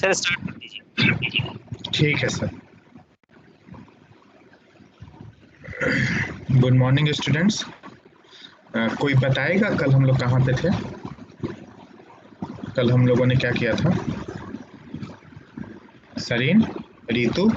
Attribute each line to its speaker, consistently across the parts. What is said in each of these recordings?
Speaker 1: Sir start कर दीजिए।
Speaker 2: ठीक है सर। Good morning students. कोई बताएगा कल हम लोग कहाँ पे थे? कल हम लोगों ने क्या किया था? सरीन, रितु,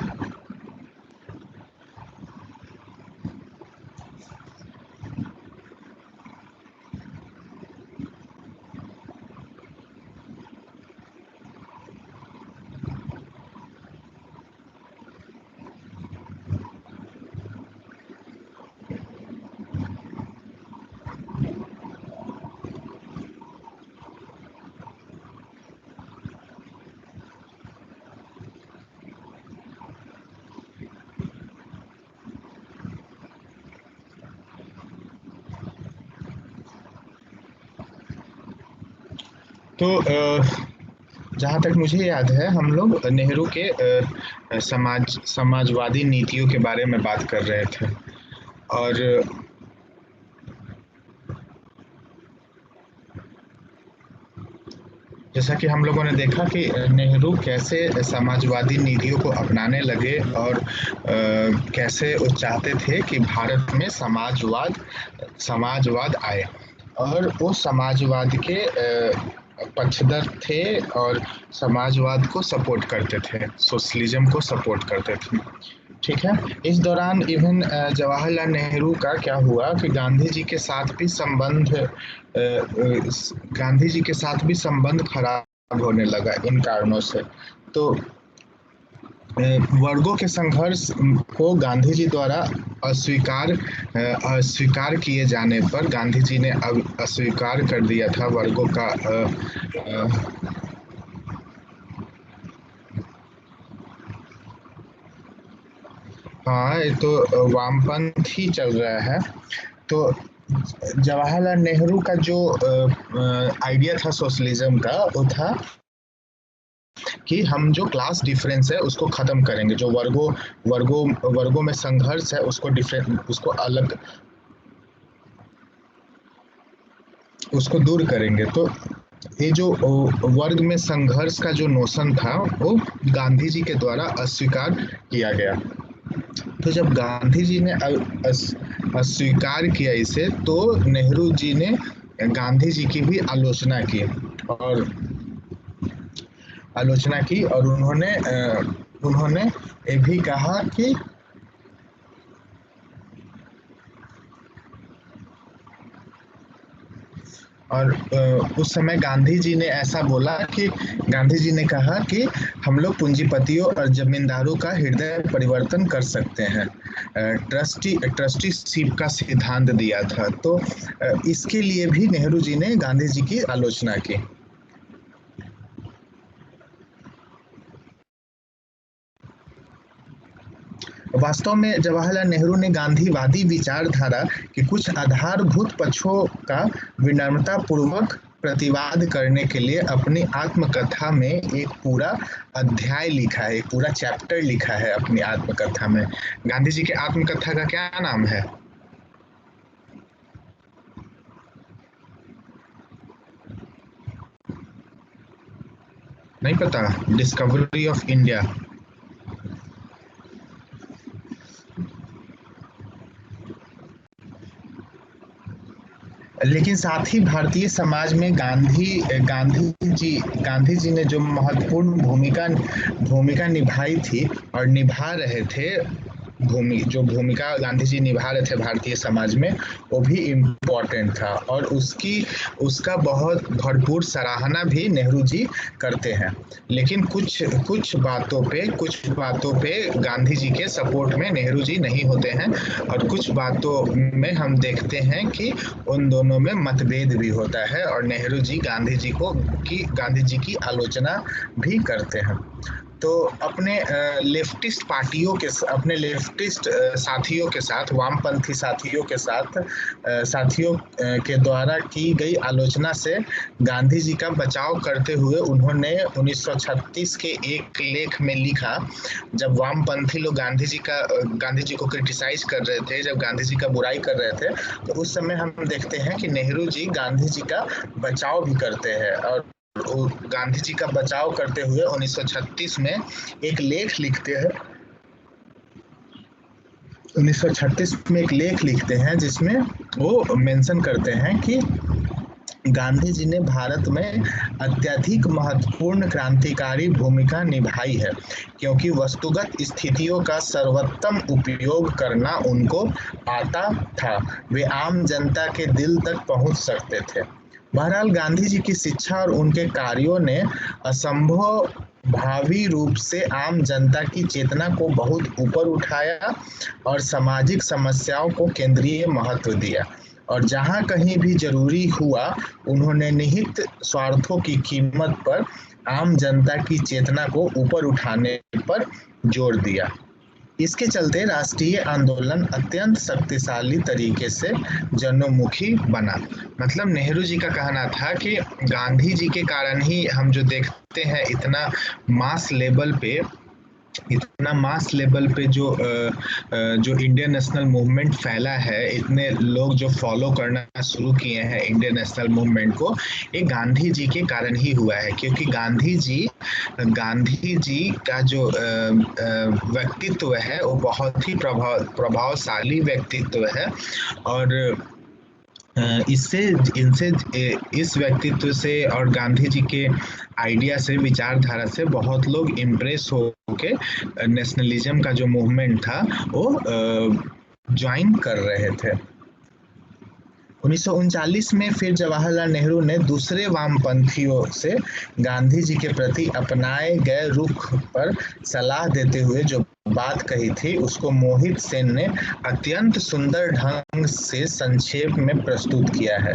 Speaker 2: तो जहाँ तक मुझे याद है हम लोग नेहरू के समाजवादी नीतियों के बारे में बात कर रहे थे और जैसा कि हम लोगों ने देखा कि नेहरू कैसे समाजवादी नीतियों को अपनाने लगे और कैसे वो चाहते थे कि भारत में समाजवाद आए और वो समाजवाद के पक्षधर थे और समाजवाद को सपोर्ट करते थे, सोशलिज्म को सपोर्ट करते थे। ठीक है। इस दौरान इवन जवाहरलाल नेहरू का क्या हुआ कि गांधी जी के साथ भी संबंध खराब होने लगा इन कारणों से। तो वर्गों के संघर्ष को गांधी जी द्वारा अस्वीकार किए जाने पर गांधी जी ने अब अस्वीकार कर दिया था वर्गों का हाँ, ये तो वामपंथ ही चल रहा है। तो जवाहरलाल नेहरू का जो आइडिया था सोशलिज्म का, वो था कि हम जो क्लास डिफरेंस है उसको खत्म करेंगे, जो वर्गों में संघर्ष है उसको दूर करेंगे। तो ये जो वर्ग में संघर्ष का जो नोशन था वो गांधी जी के द्वारा अस्वीकार किया गया। तो जब गांधी जी ने अस्वीकार किया इसे, तो नेहरू जी ने गांधी जी की भी आलोचना की और उन्होंने ये भी कहा कि उस समय गांधी जी ने ऐसा बोला कि गांधी जी ने कहा कि हम लोग पूंजीपतियों और जमींदारों का हृदय परिवर्तन कर सकते हैं। ट्रस्टीशिप का सिद्धांत दिया था। तो इसके लिए भी नेहरू जी ने गांधी जी की आलोचना की। वास्तव में जवाहरलाल नेहरू ने गांधीवादी विचारधारा के कुछ आधारभूत पक्षों का विनम्रता पूर्वक प्रतिवाद करने के लिए अपनी आत्मकथा में एक पूरा अध्याय लिखा है, एक पूरा चैप्टर लिखा है अपनी आत्मकथा में। गांधी जी की आत्मकथा का क्या नाम है? नहीं पता? Discovery of India. लेकिन साथ ही भारतीय समाज में गांधी जी ने जो महत्वपूर्ण भूमिका निभाई थी और निभा रहे थे, भूमिका गांधी जी निभा रहे थे भारतीय समाज में, वो भी इम्पोर्टेंट था और उसका बहुत भरपूर सराहना भी नेहरू जी करते हैं। लेकिन कुछ बातों पे गांधी जी के सपोर्ट में नेहरू जी नहीं होते हैं और कुछ बातों में हम देखते हैं कि उन दोनों में मतभेद भी होता है और नेहरू जी गांधी जी की आलोचना भी करते हैं। तो अपने लेफ्टिस्ट साथियों के साथ, वामपंथी साथियों के द्वारा की गई आलोचना से गांधी जी का बचाव करते हुए उन्होंने 1936 के एक लेख में लिखा, जब वामपंथी लोग गांधी जी को क्रिटिसाइज कर रहे थे, जब गांधी जी का बुराई कर रहे थे, तो उस समय हम देखते हैं कि नेहरू जी गांधी जी का बचाव भी करते हैं और गांधी जी का बचाव करते हुए 1936 में एक लेख लिखते हैं। 1936 में एक लेख लिखते हैं जिसमें वो मेंशन करते हैं कि गांधी जी ने भारत में अत्यधिक महत्वपूर्ण क्रांतिकारी भूमिका निभाई है, क्योंकि वस्तुगत स्थितियों का सर्वोत्तम उपयोग करना उनको आता था। वे आम जनता के दिल तक पहुंच सकते थे। बहरहाल गांधी जी की शिक्षा और उनके कार्यों ने असंभव भावी रूप से आम जनता की चेतना को बहुत ऊपर उठाया और सामाजिक समस्याओं को केंद्रीय महत्व दिया, और जहां कहीं भी जरूरी हुआ उन्होंने निहित स्वार्थों की कीमत पर आम जनता की चेतना को ऊपर उठाने पर जोर दिया। इसके चलते राष्ट्रीय आंदोलन अत्यंत शक्तिशाली तरीके से जनोन्मुखी बना। मतलब नेहरू जी का कहना था कि गांधी जी के कारण ही हम जो देखते हैं इतना मास लेवल पे जो इंडियन नेशनल मूवमेंट फैला है, इतने लोग जो फॉलो करना शुरू किए हैं इंडियन नेशनल मूवमेंट को, ये गांधी जी के कारण ही हुआ है। क्योंकि गांधी जी का जो व्यक्तित्व है वो बहुत ही प्रभावशाली व्यक्तित्व है, और इस व्यक्तित्व से और गांधी जी के आइडिया से, विचारधारा से बहुत लोग इम्प्रेस होके नेशनलिज्म का जो मूवमेंट था वो ज्वाइन कर रहे थे। 1939 में फिर जवाहरलाल नेहरू ने दूसरे वामपंथियों से गांधी जी के प्रति अपनाए गए रुख पर सलाह देते हुए जो बात कही थी उसको मोहित सेन ने अत्यंत सुंदर ढंग से संक्षेप में प्रस्तुत किया है।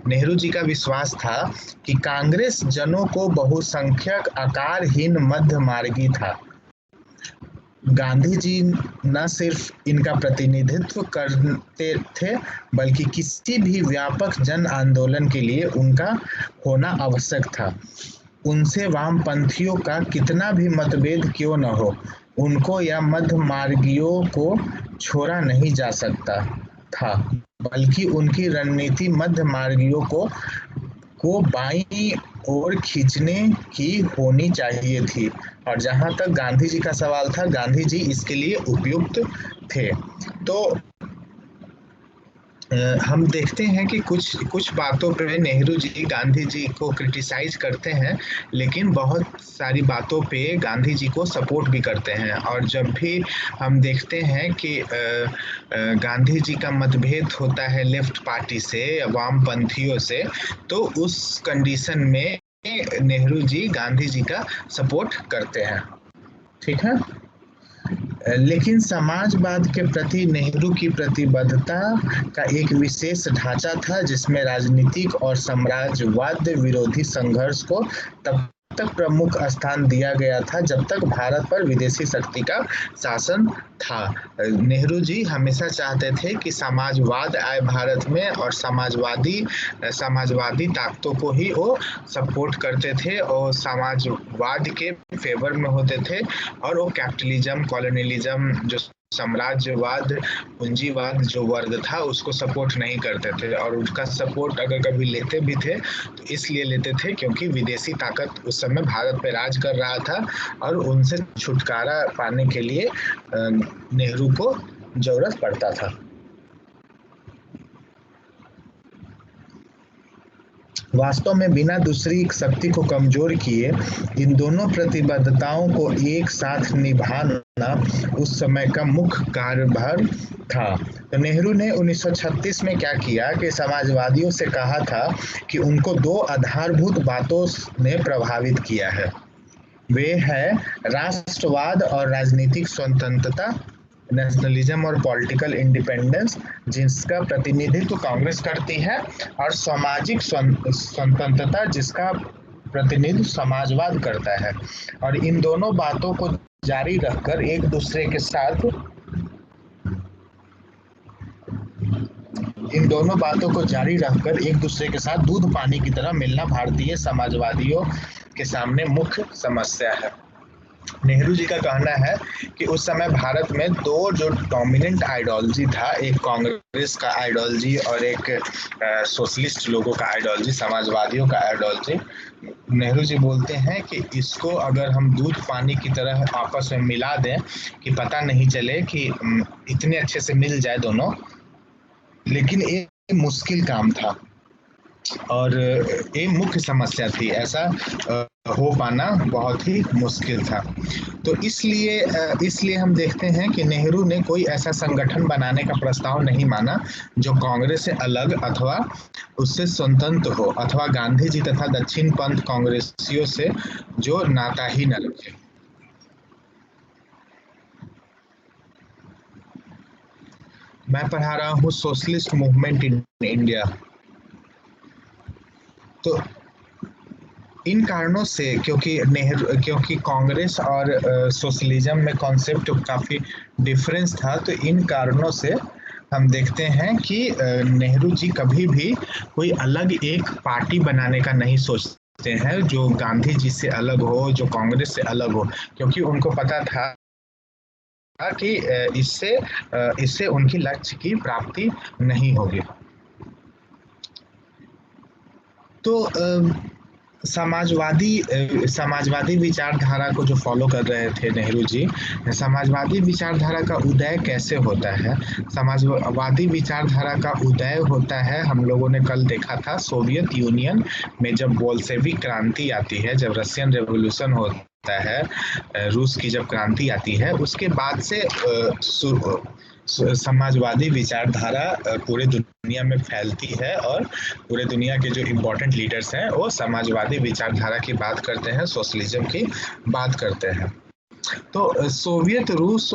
Speaker 2: नेहरू जी का विश्वास था कि कांग्रेस जनों को बहुसंख्यक आकारहीन मध्यमार्गी था। गांधी जी न सिर्फ इनका प्रतिनिधित्व करते थे बल्कि किसी भी व्यापक जन आंदोलन के लिए उनका होना आवश्यक था। उनसे वामपंथियों का कितना भी मतभेद क्यों न हो, उनको या मध्यमार्गियों को छोड़ा नहीं जा सकता था, बल्कि उनकी रणनीति मध्यमार्गियों को बाईं ओर खींचने की होनी चाहिए थी। और जहां तक गांधी जी का सवाल था, गांधी जी इसके लिए उपयुक्त थे। तो हम देखते हैं कि कुछ बातों पे नेहरू जी गांधी जी को क्रिटिसाइज करते हैं, लेकिन बहुत सारी बातों पे गांधी जी को सपोर्ट भी करते हैं। और जब भी हम देखते हैं कि गांधी जी का मतभेद होता है लेफ्ट पार्टी से या वामपंथियों से, तो उस कंडीशन में नेहरू जी गांधी जी का सपोर्ट करते हैं। ठीक है, लेकिन समाजवाद के प्रति नेहरू की प्रतिबद्धता का एक विशेष ढांचा था, जिसमें राजनीतिक और साम्राज्यवाद विरोधी संघर्ष को तब तक प्रमुख स्थान दिया गया था जब तक भारत पर विदेशी शक्ति का शासन था। नेहरू जी हमेशा चाहते थे कि समाजवाद आए भारत में, और समाजवादी ताकतों को ही वो सपोर्ट करते थे और समाजवाद के फेवर में होते थे, और वो कैपिटलिज्म, कॉलोनियलिज्म, जो साम्राज्यवाद, पूंजीवाद जो वर्ग था उसको सपोर्ट नहीं करते थे। और उसका सपोर्ट अगर कभी लेते भी थे तो इसलिए लेते थे क्योंकि विदेशी ताकत उस समय भारत पे राज कर रहा था, और उनसे छुटकारा पाने के लिए नेहरू को जरूरत पड़ता था। वास्तव में बिना दूसरी शक्ति को कमजोर किए इन दोनों प्रतिबद्धताओं को एक साथ निभाना उस समय का मुख्य कार्यभार था। तो नेहरू ने 1936 में क्या किया कि समाजवादियों से कहा था कि उनको दो आधारभूत बातों ने प्रभावित किया है। वे है राष्ट्रवाद और राजनीतिक स्वतंत्रता, नेशनलिज्म और पॉलिटिकल इंडिपेंडेंस, जिसका प्रतिनिधित्व कांग्रेस करती है, और सामाजिक स्वतंत्रता, जिसका प्रतिनिधित्व समाजवाद करता है। और इन दोनों बातों को जारी रखकर एक दूसरे के साथ दूध पानी की तरह मिलना भारतीय समाजवादियों के सामने मुख्य समस्या है। नेहरू जी का कहना है कि उस समय भारत में दो जो डोमिनेंट आइडियोलॉजी था, एक कांग्रेस का आइडियोलॉजी और एक सोशलिस्ट लोगों का आइडियोलॉजी, समाजवादियों का आइडियोलॉजी। नेहरू जी बोलते हैं कि इसको अगर हम दूध पानी की तरह आपस में मिला दें कि पता नहीं चले कि इतने अच्छे से मिल जाए दोनों, लेकिन ये मुश्किल काम था और ये मुख्य समस्या थी, ऐसा हो पाना बहुत ही मुश्किल था। तो इसलिए हम देखते हैं कि नेहरू ने कोई ऐसा संगठन बनाने का प्रस्ताव नहीं माना जो कांग्रेस से अलग अथवा उससे स्वतंत्र हो, अथवा गांधी जी तथा दक्षिण पंथ कांग्रेसियों से जो नाता ही न रखे। मैं पढ़ा रहा हूँ सोशलिस्ट मूवमेंट इन इंडिया। तो इन कारणों से, क्योंकि कांग्रेस और सोशलिज्म में कॉन्सेप्ट काफी डिफरेंस था, तो इन कारणों से हम देखते हैं कि नेहरू जी कभी भी कोई अलग एक पार्टी बनाने का नहीं सोचते हैं जो गांधी जी से अलग हो, जो कांग्रेस से अलग हो, क्योंकि उनको पता था कि इससे उनकी लक्ष्य की प्राप्ति नहीं होगी। तो समाजवादी विचारधारा को जो फॉलो कर रहे थे नेहरू जी, समाजवादी विचारधारा का उदय कैसे होता है? समाजवादी विचारधारा का उदय होता है, हम लोगों ने कल देखा था, सोवियत यूनियन में जब बोल्शेविक क्रांति आती है, जब रशियन रेवोल्यूशन होता है, रूस की जब क्रांति आती है, उसके बाद से समाजवादी विचारधारा पूरे दुनिया में फैलती है और पूरे दुनिया के जो इम्पोर्टेंट लीडर्स हैं वो समाजवादी विचारधारा की बात करते हैं, सोशलिज्म की बात करते हैं। तो सोवियत रूस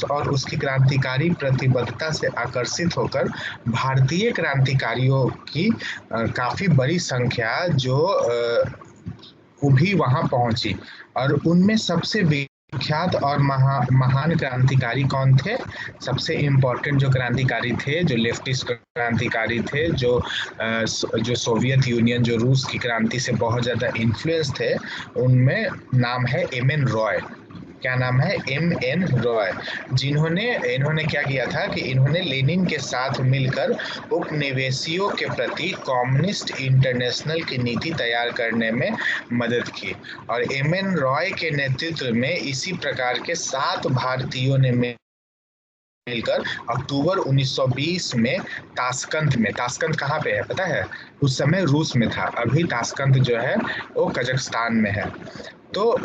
Speaker 2: और उसकी क्रांतिकारी प्रतिबद्धता से आकर्षित होकर भारतीय क्रांतिकारियों की काफी बड़ी संख्या जो भी वहां पहुंची, और उनमें सबसे विख्यात और महान क्रांतिकारी कौन थे? सबसे इम्पोर्टेंट जो क्रांतिकारी थे, जो लेफ्टिस्ट क्रांतिकारी थे, जो सोवियत यूनियन, जो रूस की क्रांति से बहुत ज्यादा इन्फ्लुएंस थे, उनमें नाम है एम.एन. रॉय। क्या नाम है? एम.एन. रॉय। इन्होंने क्या किया था कि इन्होंने लेनिन के साथ मिलकर उपनिवेशियों के प्रति कम्युनिस्ट इंटरनेशनल की नीति तैयार करने में मदद की, और एम.एन. रॉय के नेतृत्व में इसी प्रकार के 7 भारतीयों ने मिलकर अक्टूबर 1920 में ताशकंद कहाँ पे है पता है? उस समय रूस में था, अभी ताशकंद जो है वो कजाकिस्तान में है। तो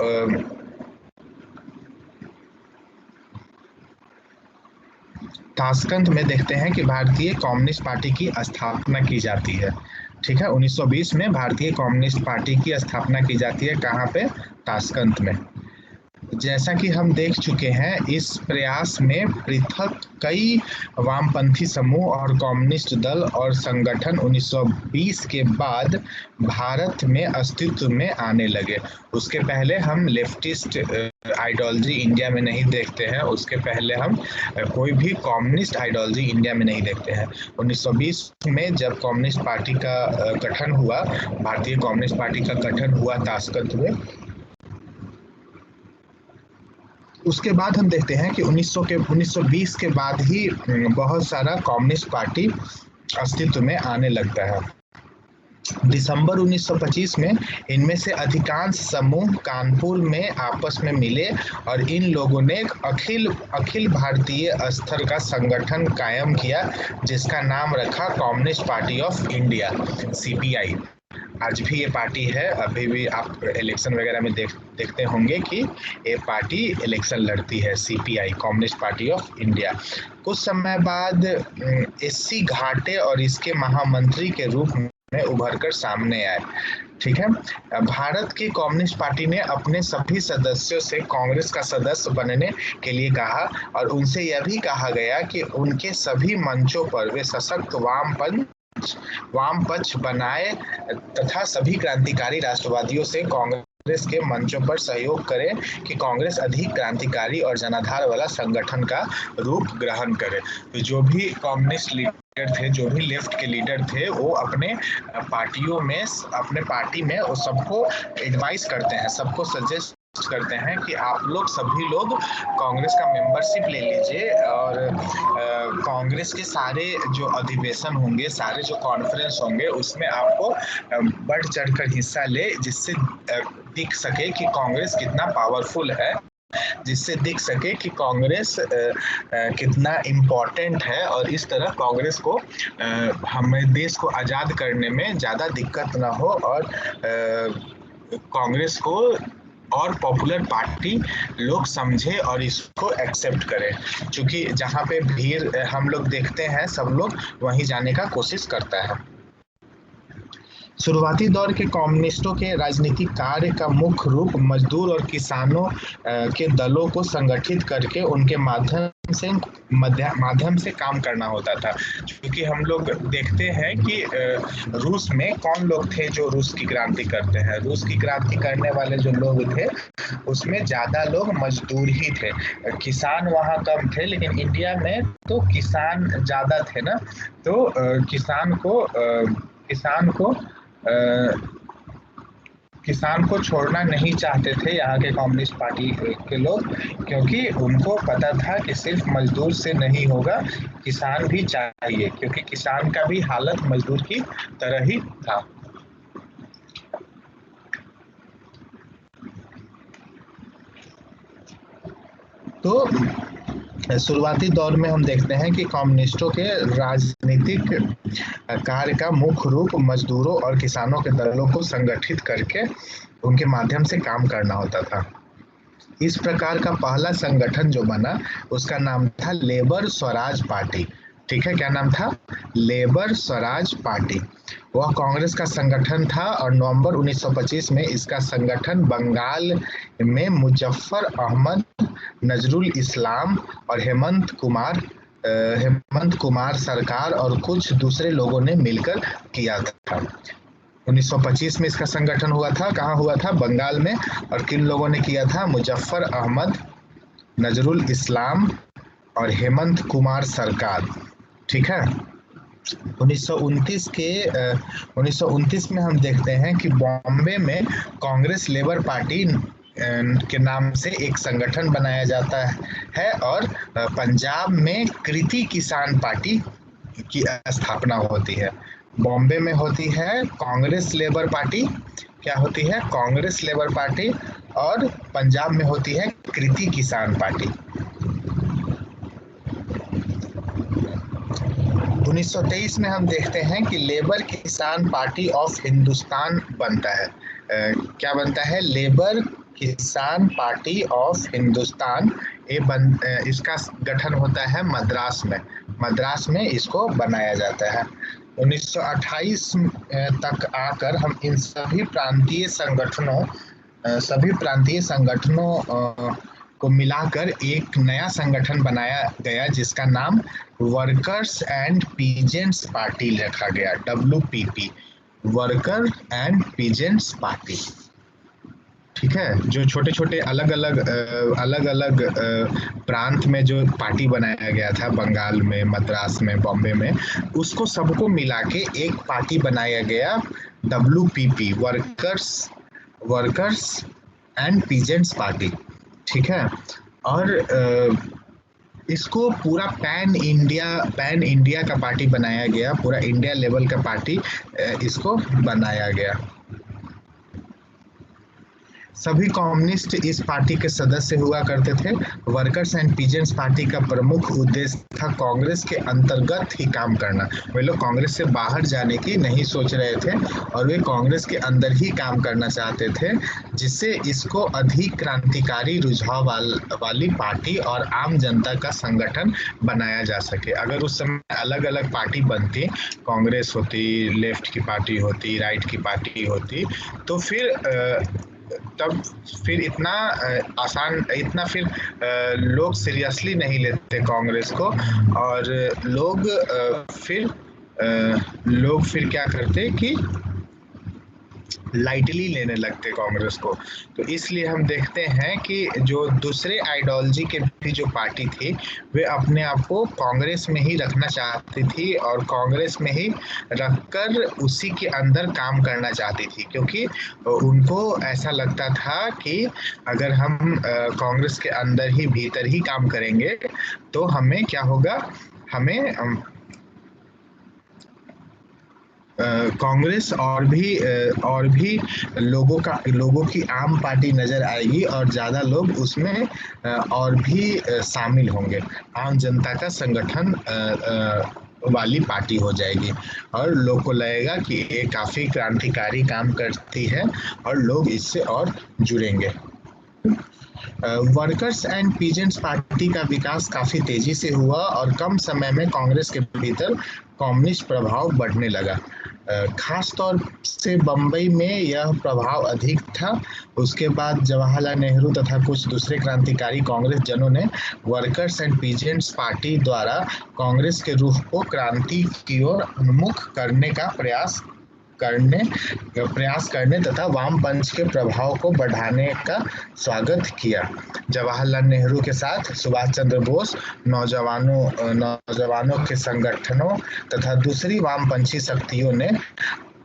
Speaker 2: ताशकंद में देखते हैं कि भारतीय कम्युनिस्ट पार्टी की स्थापना की जाती है। ठीक है, 1920 में भारतीय कम्युनिस्ट पार्टी की स्थापना की जाती है, कहाँ पे? ताशकंद में। जैसा कि हम देख चुके हैं, इस प्रयास में पृथक कई वामपंथी समूह और कम्युनिस्ट दल और संगठन 1920 के बाद भारत में अस्तित्व में आने लगे। उसके पहले हम लेफ्टिस्ट आइडियोलॉजी इंडिया में नहीं देखते हैं, उसके पहले हम कोई भी कम्युनिस्ट आइडियोलॉजी इंडिया में नहीं देखते हैं। 1920 में जब कम्युनिस्ट पार्टी का गठन हुआ, भारतीय कम्युनिस्ट पार्टी का गठन हुआ ताशकंद में, उसके बाद हम देखते हैं कि 1920 के बाद ही बहुत सारा कम्युनिस्ट पार्टी अस्तित्व में आने लगता है। दिसंबर 1925 में इनमें से अधिकांश समूह कानपुर में आपस में मिले और इन लोगों ने एक अखिल भारतीय स्तर का संगठन कायम किया, जिसका नाम रखा communist party of India, CPI. आज भी ये पार्टी है, अभी भी आप इलेक्शन वगैरह में देखते होंगे कि ये पार्टी इलेक्शन लड़ती है, CPI, communist party of India. कुछ समय बाद एससी घाटे और इसके महामंत्री के रूप में उभरकर सामने आए। ठीक है, भारत की कम्युनिस्ट पार्टी ने अपने सभी सदस्यों से कांग्रेस का सदस्य बनने के लिए कहा और उनसे यह भी कहा गया कि उनके सभी मंचों पर वे सशक्त वाम पक्ष बनाए तथा सभी क्रांतिकारी राष्ट्रवादियों से कांग्रेस के मंचों पर सहयोग करें कि कांग्रेस अधिक क्रांतिकारी और जनाधार वाला संगठन का रूप ग्रहण करे। तो जो भी कम्युनिस्ट लीडर थे, जो भी लेफ्ट के लीडर थे, वो अपने पार्टी में वो सबको एडवाइस करते हैं, सबको सजेस्ट रिक्वेस्ट करते हैं कि आप लोग सभी लोग कांग्रेस का मेंबरशिप ले लीजिए और कांग्रेस के सारे जो अधिवेशन होंगे, सारे जो कॉन्फ्रेंस होंगे, उसमें आपको बढ़ चढ़कर हिस्सा ले, जिससे दिख सके कि कांग्रेस कितना पावरफुल है, जिससे दिख सके कि कांग्रेस कितना इम्पोर्टेंट है और इस तरह कांग्रेस को हमें देश को आज़ाद करने में ज़्यादा दिक्कत ना हो और कांग्रेस को और पॉपुलर पार्टी लोग समझे और इसको एक्सेप्ट करें, क्योंकि जहाँ पे भीड़ हम लोग देखते हैं सब लोग वहीं जाने का कोशिश करता है। शुरुआती दौर के कम्युनिस्टों के राजनीतिक कार्य का मुख्य रूप मजदूर और किसानों के दलों को संगठित करके उनके माध्यम से काम करना होता था। क्योंकि हम लोग देखते हैं कि रूस में कौन लोग थे जो रूस की क्रांति करते हैं। रूस की क्रांति करने वाले जो लोग थे उसमें ज़्यादा लोग मजदूर ही थे, किसान वहाँ कम थे, लेकिन इंडिया में तो किसान ज़्यादा थे ना, तो किसान को छोड़ना नहीं चाहते थे यहाँ के कम्युनिस्ट पार्टी के लोग, क्योंकि उनको पता था कि सिर्फ मजदूर से नहीं होगा, किसान भी चाहिए, क्योंकि किसान का भी हालत मजदूर की तरह ही था। तो शुरुआती दौर में हम देखते हैं कि कम्युनिस्टों के राजनीतिक कार्य का मुख्य रूप मजदूरों और किसानों के दलों को संगठित करके उनके माध्यम से काम करना होता था। इस प्रकार का पहला संगठन जो बना उसका नाम था लेबर स्वराज पार्टी। ठीक है, क्या नाम था? Labour Swaraj party. वह कांग्रेस का संगठन था और नवंबर 1925 में इसका संगठन बंगाल में मुजफ्फर अहमद, नजरुल इस्लाम और हेमंत कुमार सरकार और कुछ दूसरे लोगों ने मिलकर किया था। 1925 में इसका संगठन हुआ था। कहाँ हुआ था? बंगाल में। और किन लोगों ने किया था? मुजफ्फर अहमद, नजरुल इस्लाम और हेमंत कुमार सरकार। ठीक है। 1929 में हम देखते हैं कि बॉम्बे में कांग्रेस लेबर पार्टी के नाम से एक संगठन बनाया जाता है और पंजाब में कृति किसान पार्टी की स्थापना होती है। बॉम्बे में होती है कांग्रेस लेबर पार्टी, क्या होती है? कांग्रेस लेबर पार्टी, और पंजाब में होती है कृति किसान पार्टी। 1923 में हम देखते हैं कि लेबर किसान पार्टी ऑफ हिंदुस्तान बनता है। क्या बनता है? लेबर किसान पार्टी ऑफ हिंदुस्तान। इसका गठन होता है मद्रास में इसको बनाया जाता है। 1928 तक आकर हम इन सभी प्रांतीय संगठनों को मिलाकर एक नया संगठन बनाया गया जिसका नाम वर्कर्स एंड पीजेंट्स पार्टी रखा गया, WPP, worker and peasants party. ठीक है, जो छोटे छोटे अलग अलग प्रांत में जो पार्टी बनाया गया था, बंगाल में, मद्रास में, बॉम्बे में, उसको सबको मिला के एक पार्टी बनाया गया, WPP, workers and peasants party. ठीक है, और इसको पूरा पैन इंडिया का पार्टी बनाया गया, पूरा इंडिया लेवल का पार्टी इसको बनाया गया। सभी कम्युनिस्ट इस पार्टी के सदस्य हुआ करते थे। वर्कर्स एंड पीजेंट्स पार्टी का प्रमुख उद्देश्य था कांग्रेस के अंतर्गत ही काम करना। वे लोग कांग्रेस से बाहर जाने की नहीं सोच रहे थे और वे कांग्रेस के अंदर ही काम करना चाहते थे, जिससे इसको अधिक क्रांतिकारी रुझाव वाली पार्टी और आम जनता का संगठन बनाया जा सके। अगर उस समय अलग अलग पार्टी बनती, कांग्रेस होती, लेफ्ट की पार्टी होती, राइट की पार्टी होती, तो फिर लोग सीरियसली नहीं लेते कांग्रेस को, और लोग फिर क्या करते कि लाइटली लेने लगते कांग्रेस को। तो इसलिए हम देखते हैं कि जो दूसरे आइडियोलॉजी के भी जो पार्टी थी वे अपने आप को कांग्रेस में ही रखना चाहती थी और कांग्रेस में ही रखकर उसी के अंदर काम करना चाहती थी, क्योंकि उनको ऐसा लगता था कि अगर हम कांग्रेस के अंदर ही भीतर ही काम करेंगे तो हमें क्या होगा, हमें कांग्रेस और भी लोगों की आम पार्टी नजर आएगी और ज्यादा लोग उसमें और भी शामिल होंगे। आम जनता का संगठन वाली पार्टी हो जाएगी और लोग को लगेगा कि ये काफी क्रांतिकारी काम करती है और लोग इससे और जुड़ेंगे। वर्कर्स एंड पीजेंट्स पार्टी का विकास काफी तेजी से हुआ और कम समय में कांग्रेस के भीतर कम्युनिस्ट प्रभाव बढ़ने लगा। खास तौर से बम्बई में यह प्रभाव अधिक था। उसके बाद जवाहरलाल नेहरू तथा कुछ दूसरे क्रांतिकारी कांग्रेस जनों ने वर्कर्स एंड पीजेंट्स पार्टी द्वारा कांग्रेस के रुख को क्रांति की ओर उन्मुख करने का प्रयास करने तथा वामपंथ के प्रभाव को बढ़ाने का स्वागत किया। जवाहरलाल नेहरू के साथ सुभाष चंद्र बोस, नौजवानों के संगठनों तथा दूसरी वामपंथी शक्तियों ने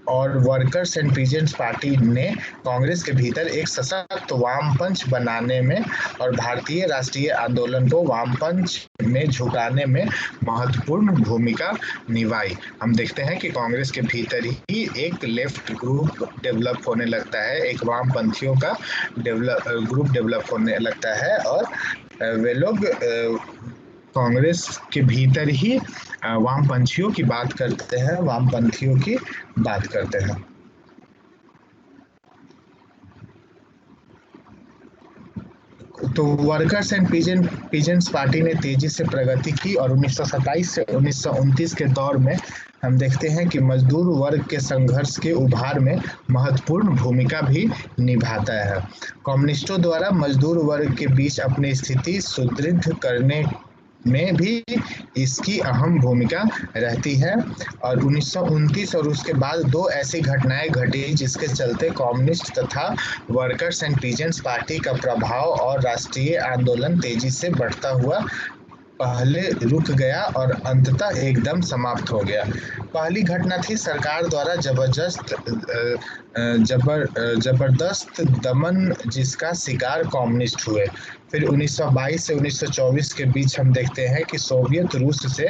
Speaker 2: और वर्कर्स एंड पीजेंट्स पार्टी ने कांग्रेस के भीतर एक सशक्त वामपंथ बनाने में और भारतीय राष्ट्रीय आंदोलन को वामपंथ में झुकाने में महत्वपूर्ण भूमिका निभाई। हम देखते हैं कि कांग्रेस के भीतर ही एक लेफ्ट ग्रुप डेवलप होने लगता है, एक वामपंथियों का ग्रुप डेवलप होने लगता है और वे लोग कांग्रेस के भीतर ही वामपंथियों की बात करते हैं, वामपंथियों की बात करते हैं। तो वर्कर्स एंड पीजेंट्स पार्टी ने तेजी से प्रगति की और 1927 से 1929 के दौर में हम देखते हैं कि मजदूर वर्ग के संघर्ष के उभार में महत्वपूर्ण भूमिका भी निभाता है। कम्युनिस्टों द्वारा मजदूर वर्ग के बीच अपनी स्थिति सुदृढ़ करने में भी इसकी अहम भूमिका रहती है और 1929 और उसके बाद दो ऐसी घटनाएं घटी जिसके चलते कम्युनिस्ट तथा वर्कर्स एंड पीजेंट्स पार्टी का प्रभाव और राष्ट्रीय आंदोलन तेजी से बढ़ता हुआ पहले रुक गया और अंततः एकदम समाप्त हो गया। पहली घटना थी सरकार द्वारा जबरदस्त दमन जिसका शिकार कम्युनिस्ट हुए। फिर 1922 से 1924 के बीच हम देखते हैं कि सोवियत रूस से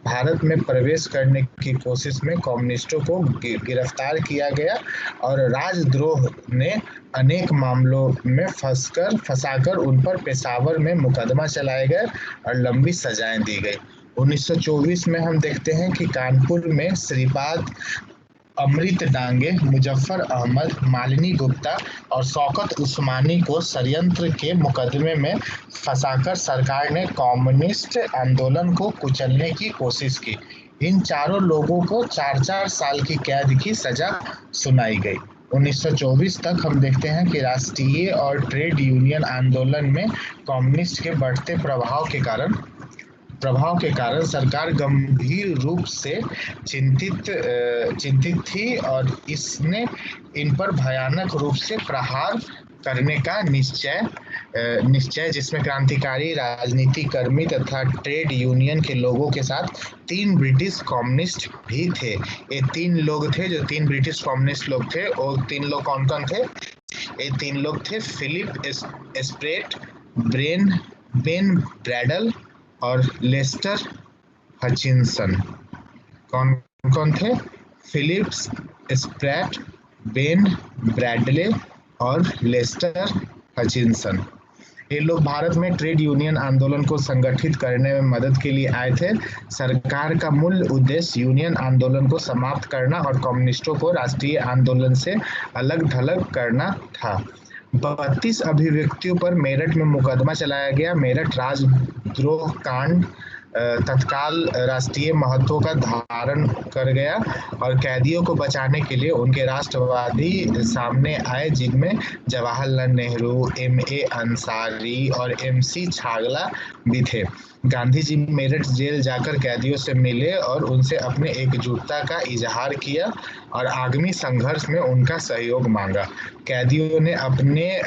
Speaker 2: भारत में प्रवेश करने की कोशिश में कम्युनिस्टों को गिरफ्तार किया गया और राजद्रोह ने अनेक मामलों में फंसाकर उन पर पेशावर में मुकदमा चलाए गए और लंबी सजाएं दी गई। 1924 में हम देखते हैं कि कानपुर में श्रीपाद अमृत डांगे, मुजफ्फर अहमद, मालिनी गुप्ता और शौकत उस्मानी को षड्यंत्र के मुकदमे में फंसाकर सरकार ने कम्युनिस्ट आंदोलन को कुचलने की कोशिश की। इन चारों लोगों को 4-4 साल की कैद की सजा सुनाई गई। 1924 तक हम देखते हैं कि राष्ट्रीय और ट्रेड यूनियन आंदोलन में कम्युनिस्ट के बढ़ते प्रभाव के कारण सरकार गंभीर रूप से चिंतित थी और इसने इन पर भयानक रूप से प्रहार करने का निश्चय जिसमें क्रांतिकारी राजनीति कर्मी तथा ट्रेड यूनियन के लोगों के साथ 3 ब्रिटिश कम्युनिस्ट भी थे। ये 3 लोग थे जो 3 ब्रिटिश कम्युनिस्ट लोग थे और 3 लोग कौन कौन थे? ये 3 लोग थे फिलिप स्प्रेट, बेन ब्रैडल और लेस्टर हचिनसन। कौन कौन थे? फिलिप स्प्रैट, बेन ब्रैडले और लेस्टर हचिनसन। ये लोग भारत में ट्रेड यूनियन आंदोलन को संगठित करने में मदद के लिए आए थे। सरकार का मूल उद्देश्य यूनियन आंदोलन को समाप्त करना और कम्युनिस्टों को राष्ट्रीय आंदोलन से अलग थलग करना था। 32 अभिव्यक्तियों पर मेरठ में मुकदमा चलाया गया। मेरठ राजद्रोह कांड तत्काल राष्ट्रीय महत्व का धारण कर गया और कैदियों को बचाने के लिए उनके राष्ट्रवादी सामने आए, जिनमें जवाहरलाल नेहरू, एम.ए. अंसारी और एम.सी. छागला भी थे। गांधी जी मेरठ जेल जाकर कैदियों से मिले और उनसे अपने एकजुटता का इजहार किया और आगामी संघर्ष में उनका सहयोग मांगा। कैदियों ने अपने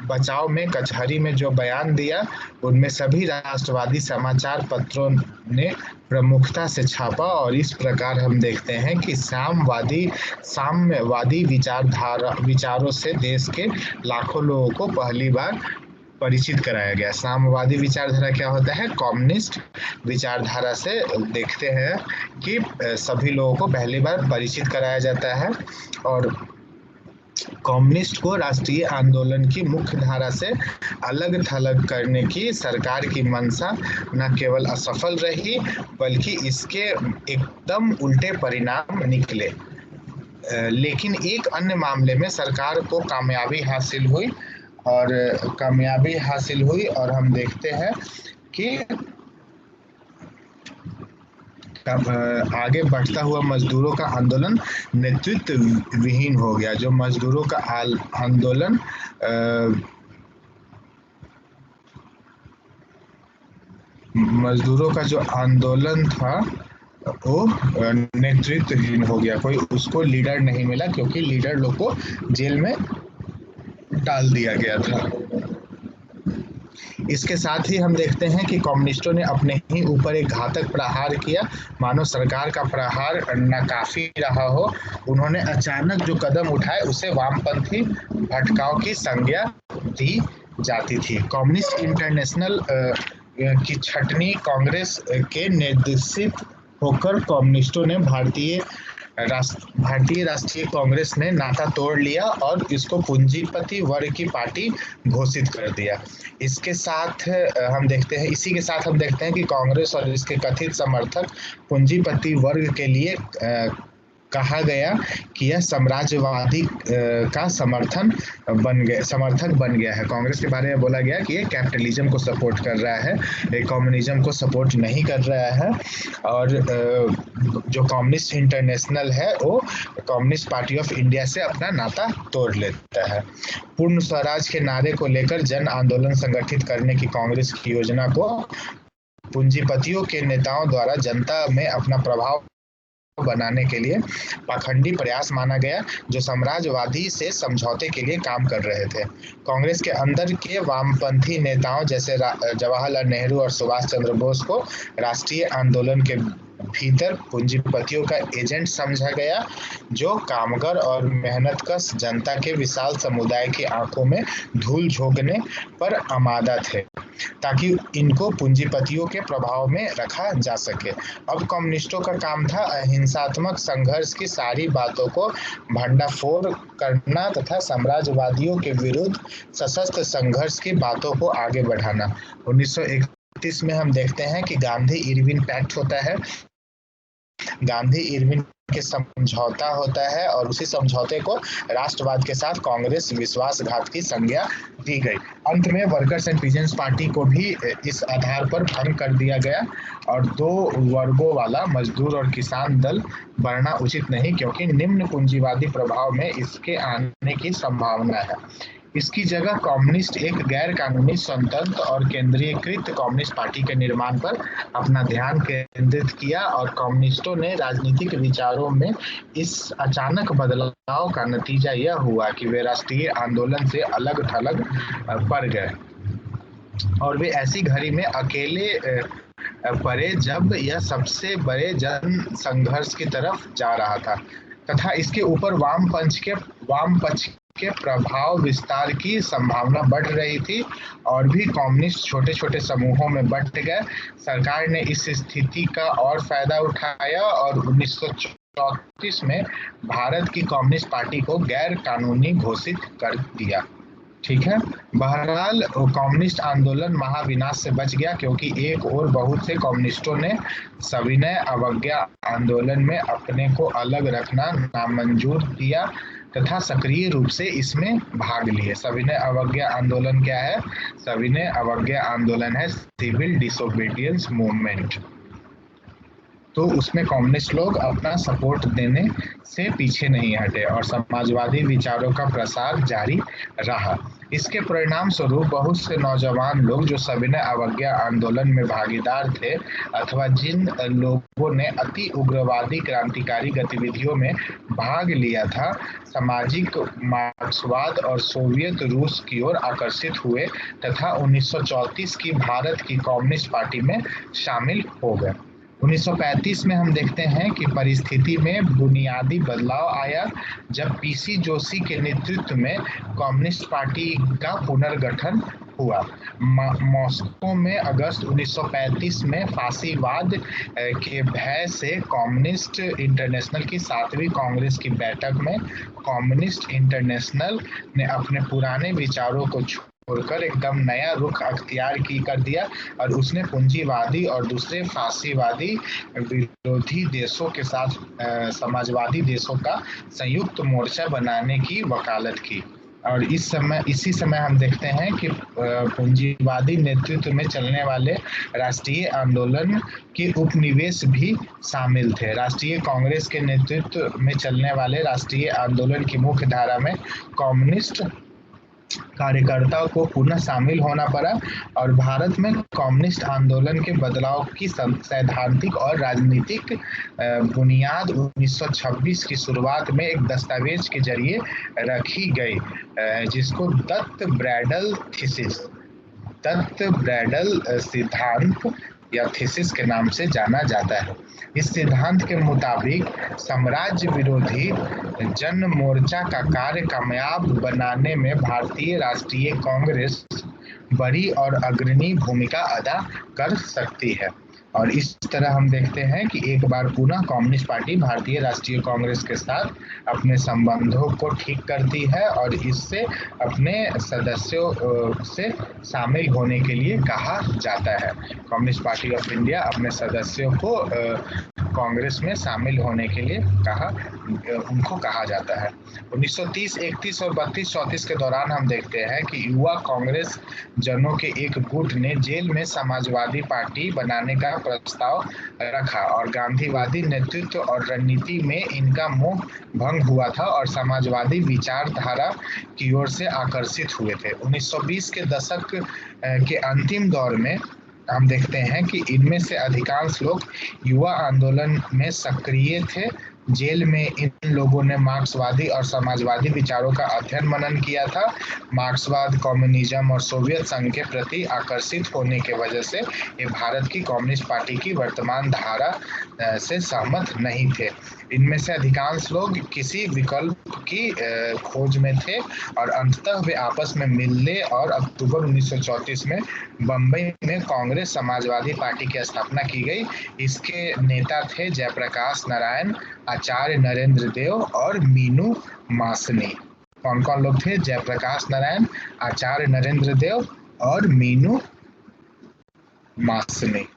Speaker 2: बचाव में कचहरी में जो बयान दिया, उनमें सभी राष्ट्रवादी समाचार पत्रों ने प्रमुखता से छापा और इस प्रकार हम देखते हैं कि साम्यवादी विचारों से देश के लाखों लोगों को पहली बार परिचित कराया गया। साम्यवादी विचारधारा क्या होता है? कम्युनिस्ट विचारधारा से देखते हैं कि सभी लोगों को पहली बार परिचित कराया जाता है और कम्युनिस्ट को राष्ट्रीय आंदोलन की मुख्य धारा से अलग थलग करने की सरकार की मंशा न केवल असफल रही, बल्कि इसके एकदम उल्टे परिणाम निकले। लेकिन एक अन्य मामले में सरकार को कामयाबी हासिल हुई और हम देखते हैं कि आगे बढ़ता हुआ मजदूरों का आंदोलन नेतृत्व विहीन हो गया। जो मजदूरों का आंदोलन मजदूरों का जो आंदोलन था वो नेतृत्वहीन हो गया, कोई उसको लीडर नहीं मिला क्योंकि लीडर लोग को जेल में डाल दिया गया था। इसके साथ ही हम देखते हैं कि कम्युनिस्टों ने अपने ही ऊपर एक घातक प्रहार किया, मानो सरकार का प्रहार नाकाफी रहा हो। उन्होंने अचानक जो कदम उठाए उसे वामपंथी भटकाव की संज्ञा दी जाती थी। कम्युनिस्ट इंटरनेशनल की छटनी कांग्रेस के निर्देशित होकर कम्युनिस्टों ने भारतीय राष्ट्रीय कांग्रेस ने नाता तोड़ लिया और इसको पूंजीपति वर्ग की पार्टी घोषित कर दिया। इसी के साथ हम देखते हैं कि कांग्रेस और इसके कथित समर्थक पूंजीपति वर्ग के लिए कहा गया कि यह साम्राज्यवादी का समर्थक बन गया है। कांग्रेस के बारे में बोला गया कि ये कैपिटलिज्म को सपोर्ट कर रहा है, ये कम्युनिज्म को सपोर्ट नहीं कर रहा है। और जो कम्युनिस्ट इंटरनेशनल है वो कम्युनिस्ट पार्टी ऑफ इंडिया से अपना नाता तोड़ लेता है। पूर्ण स्वराज के नारे को लेकर जन आंदोलन संगठित करने की कांग्रेस की योजना को पूंजीपतियों के नेताओं द्वारा जनता में अपना प्रभाव बनाने के लिए पाखंडी प्रयास माना गया, जो साम्राज्यवादी से समझौते के लिए काम कर रहे थे। कांग्रेस के अंदर के वामपंथी नेताओं जैसे जवाहरलाल नेहरू और सुभाष चंद्र बोस को राष्ट्रीय आंदोलन के भीतर पूंजीपतियों का एजेंट समझा गया, जो कामगार और मेहनतकश जनता के विशाल समुदाय की आंखों में धूल झोंकने पर आमादा थे, ताकि इनको पूंजीपतियों के प्रभाव में रखा जा सके। अब कम्युनिस्टों का काम था अहिंसात्मक संघर्ष की सारी बातों को भंडाफोड़ करना तथा साम्राज्यवादियों के विरुद्ध सशस्त्र संघर्ष की बातों को आगे बढ़ाना। 1931 में हम देखते हैं कि गांधी-इरविन पैक्ट होता है, गांधी-इरविन के समझौता होता है और उसी समझौते को राष्ट्रवाद के साथ कांग्रेस विश्वासघात की संज्ञा दी गई। अंत में वर्कर्स एंड पीजेंट्स पार्टी को भी इस आधार पर भंग कर दिया गया और दो वर्गों वाला मजदूर और किसान दल बनना उचित नहीं, क्योंकि निम्न पूंजीवादी प्रभाव में इसके आने की संभावना है। इसकी जगह कम्युनिस्ट एक गैर कानूनी स्वतंत्र और केंद्रीयकृत कम्युनिस्ट पार्टी के निर्माण पर अपना ध्यान केंद्रित किया और कम्युनिस्टों ने राजनीतिक विचारों में इस अचानक बदलाव का नतीजा यह हुआ कि वे राष्ट्रीय आंदोलन से अलग थलग पड़ गए और वे ऐसी घड़ी में अकेले पड़े जब यह सबसे बड़े जन संघर्ष की तरफ जा रहा था तथा इसके ऊपर वाम पक्ष के प्रभाव विस्तार की संभावना बढ़ रही थी और भी कम्युनिस्ट छोटे छोटे समूहों में बंट गए। सरकार ने इस स्थिति का और फायदा उठाया और 1934 में भारत की कम्युनिस्ट पार्टी को गैर कानूनी घोषित कर दिया। ठीक है, बहरहाल कम्युनिस्ट आंदोलन महाविनाश से बच गया, क्योंकि एक और बहुत से कम्युनिस्टों ने सविनय अवज्ञा आंदोलन में अपने को अलग रखना नामंजूर किया। तथा सक्रिय रूप से इसमें भाग लिए। सविनय अवज्ञा आंदोलन क्या है? सविनय अवज्ञा आंदोलन है सिविल डिसोबीडियंस मूवमेंट। तो उसमें कम्युनिस्ट लोग अपना सपोर्ट देने से पीछे नहीं हटे और समाजवादी विचारों का प्रसार जारी रहा। इसके परिणाम स्वरूप बहुत से नौजवान लोग जो सविनय अवज्ञा आंदोलन में भागीदार थे अथवा जिन लोगों ने अति उग्रवादी क्रांतिकारी गतिविधियों में भाग लिया था, सामाजिक मार्क्सवाद और सोवियत रूस की ओर आकर्षित हुए तथा 1934 की भारत की कम्युनिस्ट पार्टी में शामिल हो गए। 1935 में हम देखते हैं कि परिस्थिति में बुनियादी बदलाव आया जब पीसी जोशी के नेतृत्व में कम्युनिस्ट पार्टी का पुनर्गठन हुआ। मॉस्को में अगस्त 1935 में फांसीवाद के भय से कम्युनिस्ट इंटरनेशनल की 7वीं कांग्रेस की बैठक में कम्युनिस्ट इंटरनेशनल ने अपने पुराने विचारों को छोड़कर एकदम नया रुख अख्तियार कर दिया और उसने पूंजीवादी और दूसरे फांसीवादी विरोधी देशों के साथ समाजवादी देशों का संयुक्त मोर्चा बनाने की वकालत की। और इसी समय हम देखते हैं कि पूंजीवादी नेतृत्व में चलने वाले राष्ट्रीय आंदोलन के उपनिवेश भी शामिल थे। राष्ट्रीय कांग्रेस के नेतृत्व में चलने वाले राष्ट्रीय आंदोलन की मुख्य धारा में कम्युनिस्ट कार्यकर्ताओं को पुनः शामिल होना पड़ा और भारत में कम्युनिस्ट आंदोलन के बदलाव की सैद्धांतिक और राजनीतिक बुनियाद 1926 की शुरुआत में एक दस्तावेज के जरिए रखी गई, जिसको दत्त-ब्रैडल सिद्धांत या थीसिस के नाम से जाना जाता है। इस सिद्धांत के मुताबिक साम्राज्य विरोधी जन मोर्चा का कार्य कामयाब बनाने में भारतीय राष्ट्रीय कांग्रेस बड़ी और अग्रणी भूमिका अदा कर सकती है। और इस तरह हम देखते हैं कि एक बार पुनः कम्युनिस्ट पार्टी भारतीय राष्ट्रीय कांग्रेस के साथ अपने संबंधों को ठीक करती है और इससे अपने सदस्यों से शामिल होने के लिए कहा जाता है। कम्युनिस्ट पार्टी ऑफ इंडिया अपने सदस्यों को कांग्रेस में शामिल होने के लिए उनको कहा जाता है। 1930, 31 और 32, 34 के दौरान हम देखते हैं कि युवा कांग्रेस जनों के एक गुट ने जेल में समाजवादी पार्टी बनाने का प्रस्ताव रखा और गांधीवादी नेतृत्व और रणनीति में इनका मोह भंग हुआ था और समाजवादी विचारधारा की ओर से आकर्षित हुए थे। 1920 के दशक के अंतिम दौर में हम देखते हैं कि इनमें से अधिकांश लोग युवा आंदोलन में सक्रिय थे। जेल में इन लोगों ने मार्क्सवादी और समाजवादी विचारों का अध्ययन मनन किया था। मार्क्सवाद, कम्युनिज्म और सोवियत संघ के प्रति आकर्षित होने के वजह से ये भारत की कम्युनिस्ट पार्टी की वर्तमान धारा से सहमत नहीं थे। इनमें से अधिकांश लोग किसी विकल्प की खोज में थे और अंततः वे आपस में मिलने और अक्टूबर 1934 में बम्बई में कांग्रेस समाजवादी पार्टी की स्थापना की गई। इसके नेता थे जयप्रकाश नारायण, आचार्य नरेंद्र देव और मीनू मासनी। कौन कौन लोग थे? जयप्रकाश नारायण, आचार्य नरेंद्र देव और मीनू मासनी।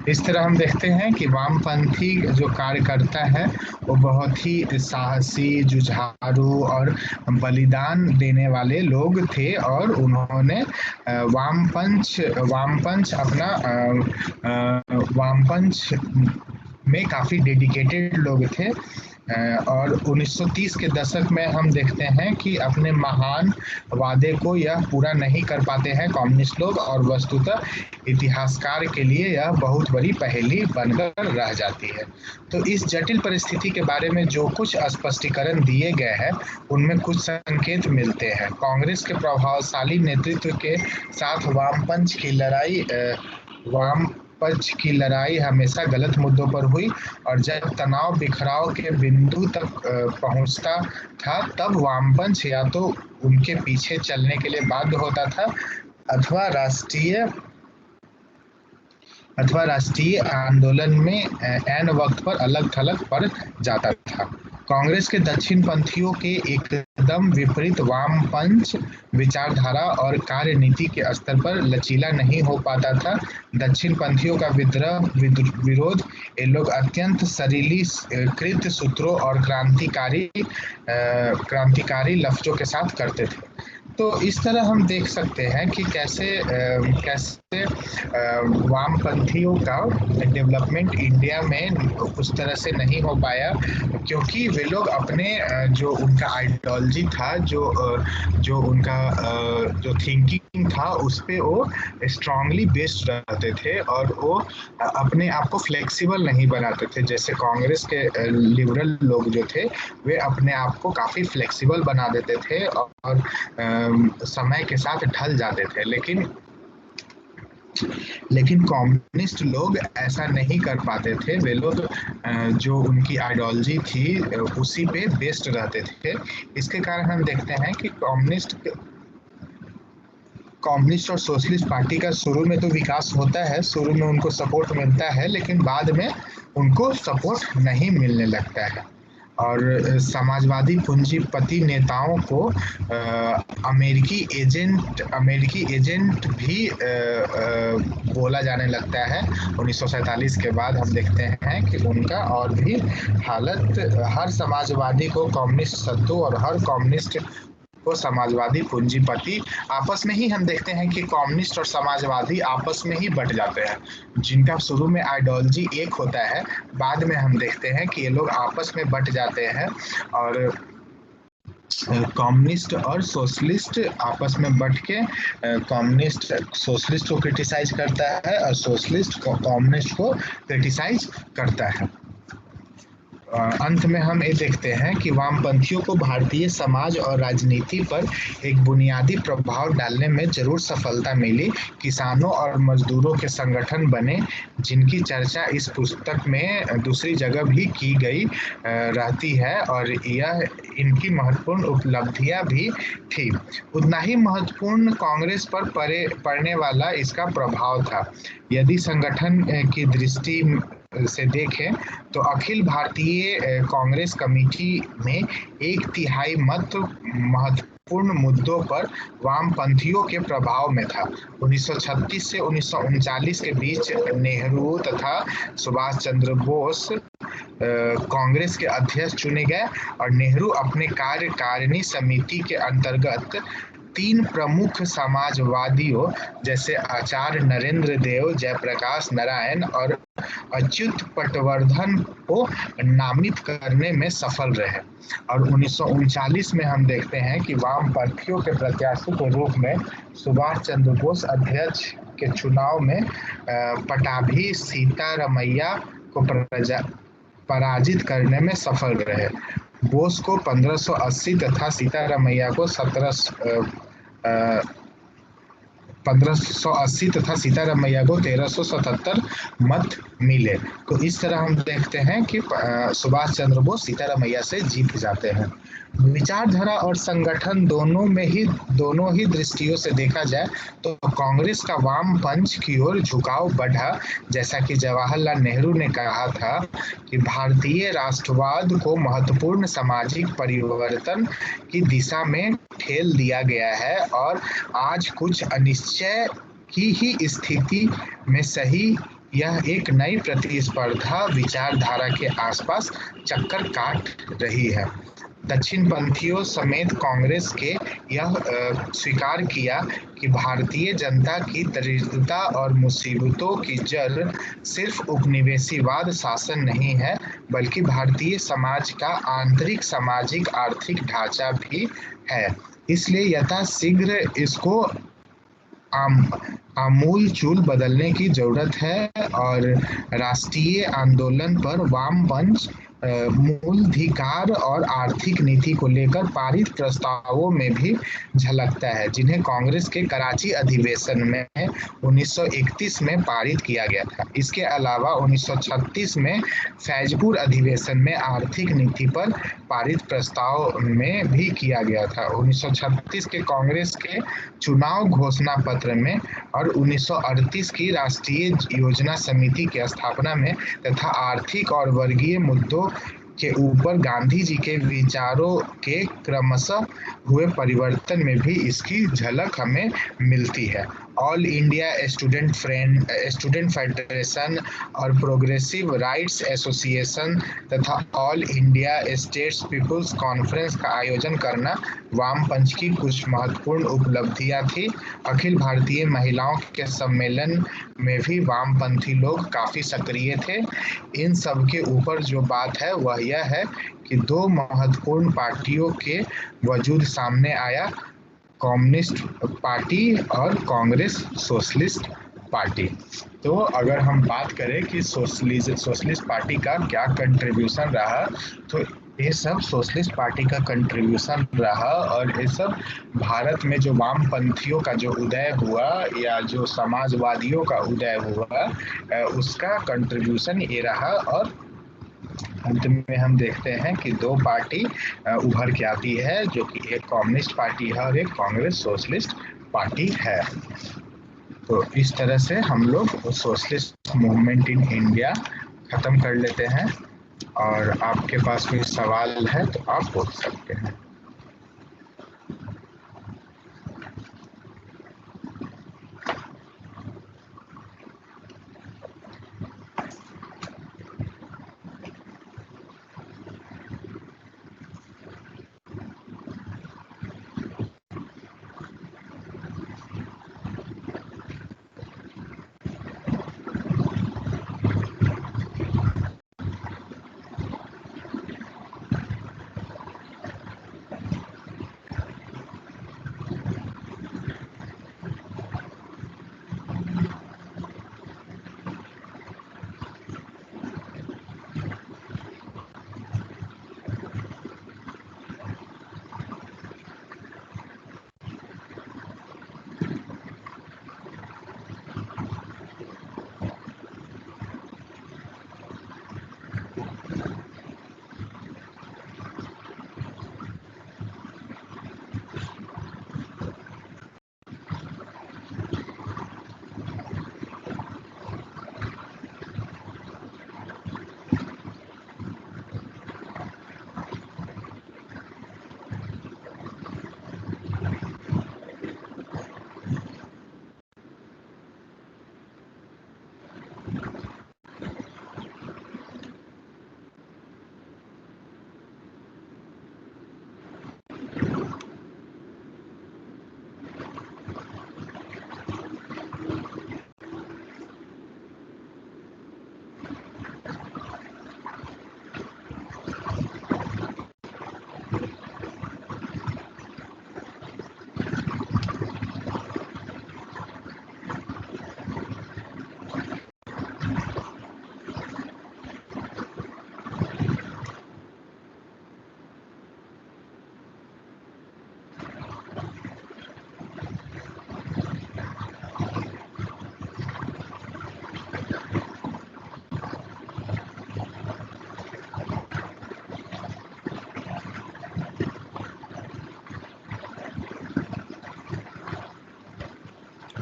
Speaker 2: इस तरह हम देखते हैं कि वामपंथी जो कार्यकर्ता है वो बहुत ही साहसी, जुझारू और बलिदान देने वाले लोग थे और उन्होंने वामपंथ में काफ़ी डेडिकेटेड लोग थे। और 1930 के दशक में हम देखते हैं कि अपने महान वादे को यह पूरा नहीं कर पाते हैं कम्युनिस्ट लोग और वस्तुतः इतिहासकार के लिए यह बहुत बड़ी पहेली बनकर रह जाती है। तो इस जटिल परिस्थिति के बारे में जो कुछ स्पष्टीकरण दिए गए हैं उनमें कुछ संकेत मिलते हैं। कांग्रेस के प्रभावशाली नेतृत्व के साथ वामपंथ की लड़ाई पक्ष की लड़ाई हमेशा गलत मुद्दों पर हुई और जब तनाव बिखराव के बिंदु तक पहुंचता था तब वामपंथ या तो उनके पीछे चलने के लिए बाध्य होता था अथवा राष्ट्रीय आंदोलन में ऐन वक्त पर अलग थलग पड़ जाता था। कांग्रेस के दक्षिण पंथियों के एकदम विपरीत वामपंथ विचारधारा और कार्यनीति के स्तर पर लचीला नहीं हो पाता था। दक्षिण पंथियों का विरोध ये लोग अत्यंत सरलीकृत सूत्रों और क्रांतिकारी लफ्जों के साथ करते थे। तो इस तरह हम देख सकते हैं कि कैसे वामपंथियों का डेवलपमेंट इंडिया में उस तरह से नहीं हो पाया, क्योंकि वे लोग अपने जो उनका आइडियोलॉजी था, जो उनका जो थिंकिंग था, उस पे वो स्ट्रांगली बेस्ड रहते थे और वो अपने आप को फ्लेक्सिबल नहीं बनाते थे। जैसे कांग्रेस के लिबरल लोग जो थे वे अपने आप को काफ़ी फ्लेक्सिबल बना देते थे और समय के साथ ढल जाते थे, लेकिन कम्युनिस्ट लोग ऐसा नहीं कर पाते थे। वे लोग जो उनकी आइडियोलॉजी थी उसी पे बेस्ड रहते थे। इसके कारण हम देखते हैं कि कम्युनिस्ट और सोशलिस्ट पार्टी का शुरू में तो विकास होता है, शुरू में उनको सपोर्ट मिलता है, लेकिन बाद में उनको सपोर्ट नहीं मिलने लगता है और समाजवादी पूंजीपति नेताओं को अमेरिकी एजेंट भी बोला जाने लगता है। 1947 के बाद हम देखते हैं कि उनका और भी हालत, हर समाजवादी को कम्युनिस्ट शत्रु और हर कम्युनिस्ट को समाजवादी पूंजीपति, आपस में ही हम देखते हैं कि कम्युनिस्ट और समाजवादी आपस में ही बट जाते हैं। जिनका शुरू में आइडियोलॉजी एक होता है, बाद में हम देखते हैं कि ये लोग आपस में बट जाते हैं और कम्युनिस्ट और सोशलिस्ट आपस में बट के कम्युनिस्ट सोशलिस्ट को क्रिटिसाइज करता है और सोशलिस्ट कम्युनिस्ट को क्रिटिसाइज करता है। अंत में हम ये देखते हैं कि वामपंथियों को भारतीय समाज और राजनीति पर एक बुनियादी प्रभाव डालने में जरूर सफलता मिली। किसानों और मजदूरों के संगठन बने, जिनकी चर्चा इस पुस्तक में दूसरी जगह भी की गई रहती है और यह इनकी महत्वपूर्ण उपलब्धियां भी थी। उतना ही महत्वपूर्ण कांग्रेस पर पड़ने वाला इसका प्रभाव था। यदि संगठन की दृष्टि से देखें तो अखिल भारतीय कांग्रेस कमेटी में 1/3 मत महत्वपूर्ण मुद्दों पर वामपंथियों के प्रभाव में था। 1936 से 1939 के बीच नेहरू तथा सुभाष चंद्र बोस कांग्रेस के अध्यक्ष चुने गए और नेहरू अपने कार्यकारिणी समिति के अंतर्गत 3 प्रमुख समाजवादियों जैसे आचार्य नरेंद्र देव, जयप्रकाश नारायण और अच्युत पटवर्धन को नामित करने में सफल रहे और 1939 में हम देखते हैं कि वामपंथियों के प्रत्याशी के रूप में सुभाष चंद्र बोस अध्यक्ष के चुनाव में पटाभी सीतारमैया को पराजित करने में सफल रहे। बोस को 1580 तथा सीतारमैया को 1580 तथा सीतारमैया को 1377 मत मिले। तो इस तरह हम देखते हैं कि सुभाष चंद्र बोस सीतारमैया से जीत जाते हैं। विचारधारा और संगठन दोनों ही दृष्टियों से देखा जाए तो कांग्रेस का वाम पंथ की ओर झुकाव बढ़ा। जैसा कि जवाहरलाल नेहरू ने कहा था कि भारतीय राष्ट्रवाद को महत्वपूर्ण सामाजिक परिवर्तन की दिशा में ठेल दिया गया है और आज कुछ अनिश्चय की ही स्थिति में सही यह एक नई प्रतिस्पर्धा विचारधारा के आसपास चक्कर काट रही है। दक्षिण पंथियों समेत कांग्रेस के यह स्वीकार किया कि भारतीय जनता की दरिद्रता और मुसीबतों की जड़ सिर्फ उपनिवेशीवाद शासन नहीं है, बल्कि भारतीय समाज का आंतरिक सामाजिक आर्थिक ढांचा भी है। इसलिए यथाशीघ्र इसको आमूल चूल बदलने की जरूरत है और राष्ट्रीय आंदोलन पर वाम मंच मूलाधिकार और आर्थिक नीति को लेकर पारित प्रस्तावों में भी झलकता है, जिन्हें कांग्रेस के कराची अधिवेशन में 1931 में पारित किया गया था। इसके अलावा 1936 में फैजपुर अधिवेशन में आर्थिक नीति पर पारित प्रस्ताव में भी किया गया था। 1936 के कांग्रेस के चुनाव घोषणा पत्र में और 1938 की राष्ट्रीय योजना समिति की स्थापना में तथा आर्थिक और वर्गीय मुद्दों के ऊपर गांधी जी के विचारों के क्रमशः हुए परिवर्तन में भी इसकी झलक हमें मिलती है। ऑल इंडिया स्टूडेंट फेडरेशन और प्रोग्रेसिव राइट्स एसोसिएशन तथा all India states peoples conference का आयोजन करना वामपंथ की कुछ महत्वपूर्ण उपलब्धियां थी। अखिल भारतीय महिलाओं के सम्मेलन में भी वामपंथी लोग काफी सक्रिय थे। इन सब के ऊपर जो बात है वह यह है कि दो महत्वपूर्ण पार्टियों के वजूद सामने आया, कम्युनिस्ट पार्टी और कांग्रेस सोशलिस्ट पार्टी। तो अगर हम बात करें कि सोशलिस्ट पार्टी का क्या कंट्रीब्यूशन रहा, तो ये सब सोशलिस्ट पार्टी का कंट्रीब्यूशन रहा और ये सब भारत में जो वामपंथियों का जो उदय हुआ या जो समाजवादियों का उदय हुआ उसका कंट्रीब्यूशन ये रहा। और अंत में हम देखते हैं कि दो पार्टी उभर के आती है, जो कि एक कम्युनिस्ट पार्टी है और एक कांग्रेस सोशलिस्ट पार्टी है। तो इस तरह से हम लोग सोशलिस्ट मूवमेंट इन इंडिया खत्म कर लेते हैं। और आपके पास कोई सवाल है तो आप पूछ सकते हैं।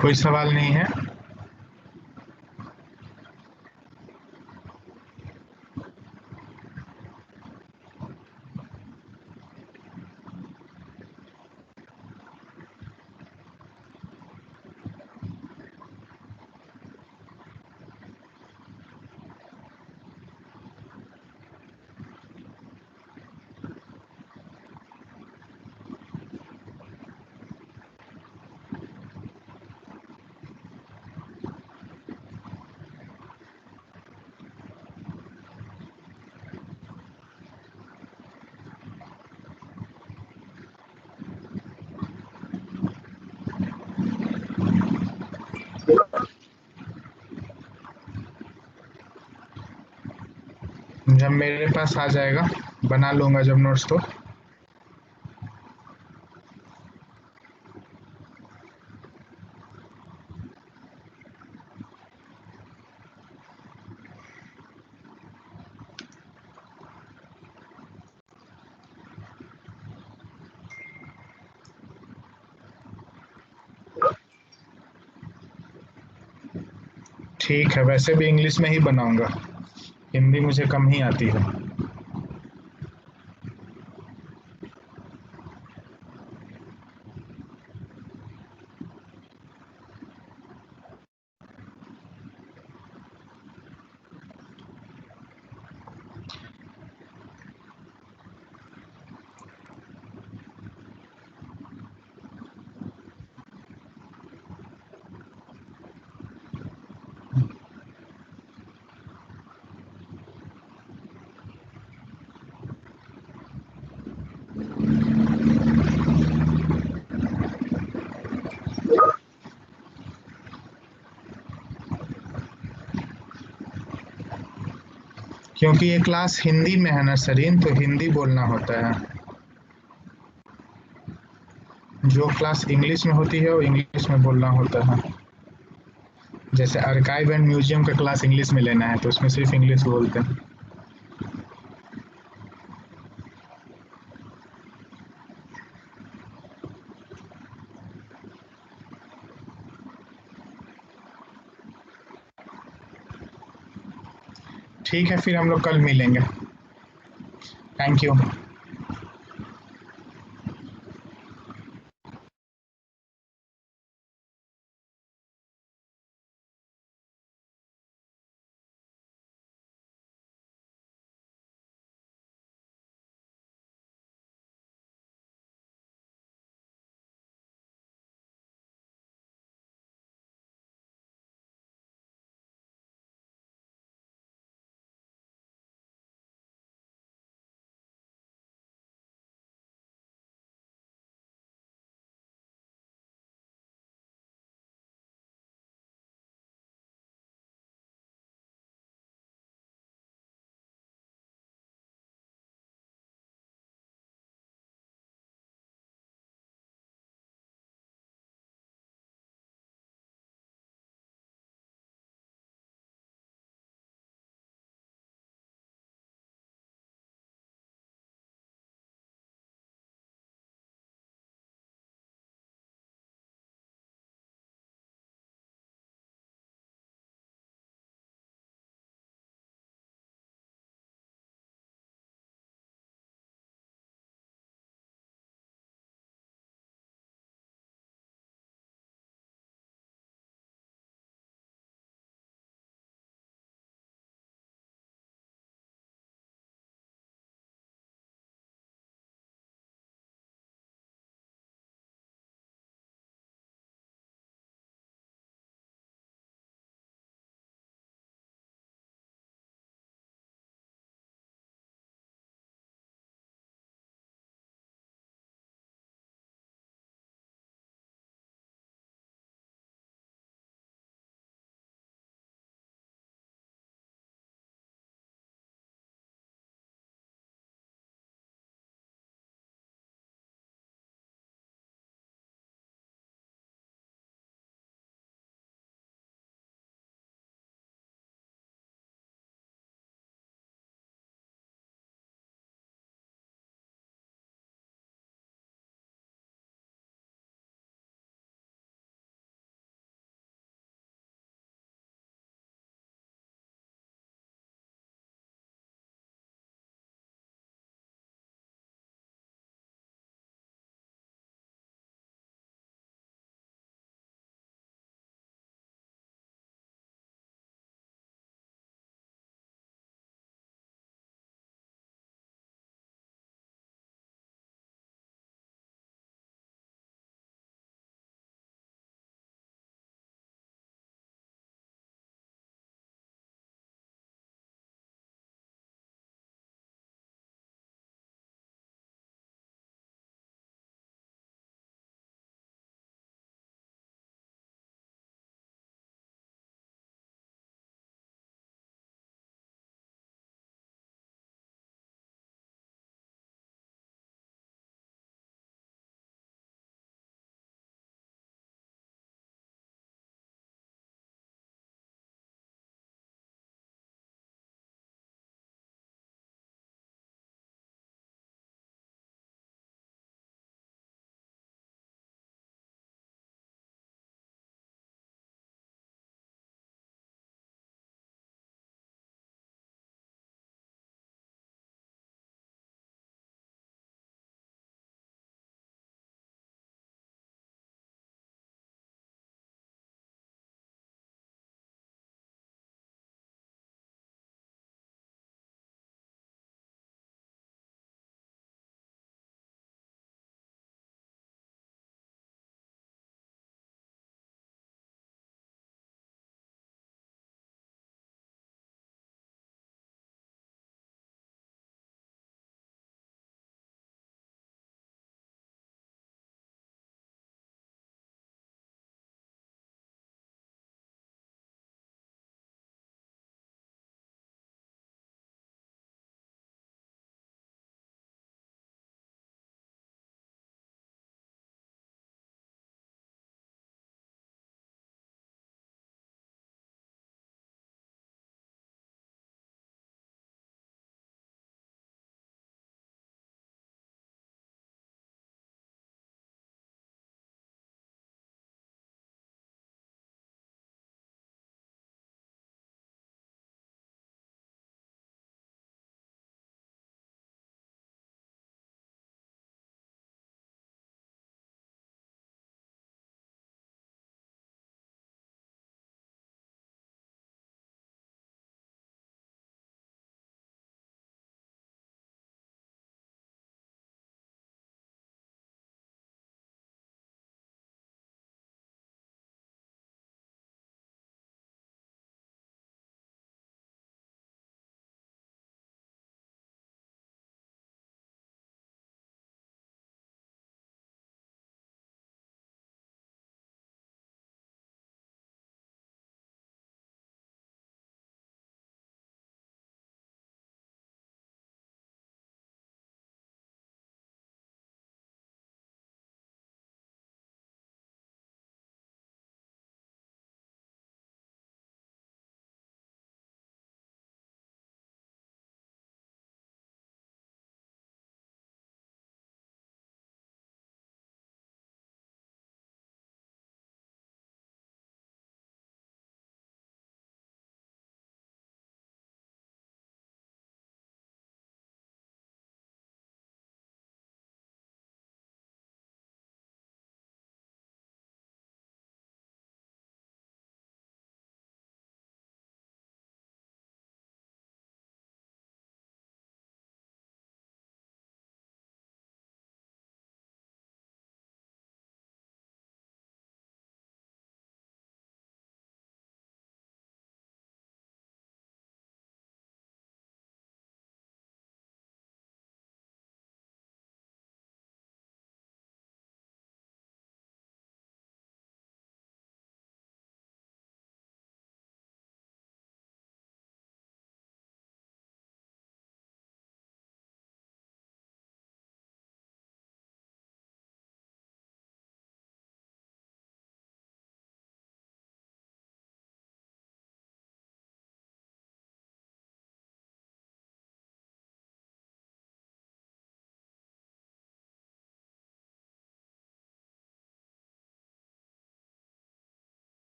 Speaker 2: कोई सवाल नहीं है? जब मेरे पास आ जाएगा बना लूंगा जब नोट्स तो। ठीक है, वैसे भी इंग्लिश में ही बनाऊंगा, हिंदी मुझे कम ही आती है। क्योंकि ये क्लास हिंदी में है ना सरीन, तो हिंदी बोलना होता है। जो क्लास इंग्लिश में होती है वो इंग्लिश में बोलना होता है। जैसे आर्काइव एंड म्यूजियम का क्लास इंग्लिश में लेना है तो उसमें सिर्फ इंग्लिश बोलते हैं। ठीक है, फिर हम लोग कल मिलेंगे। Thank you.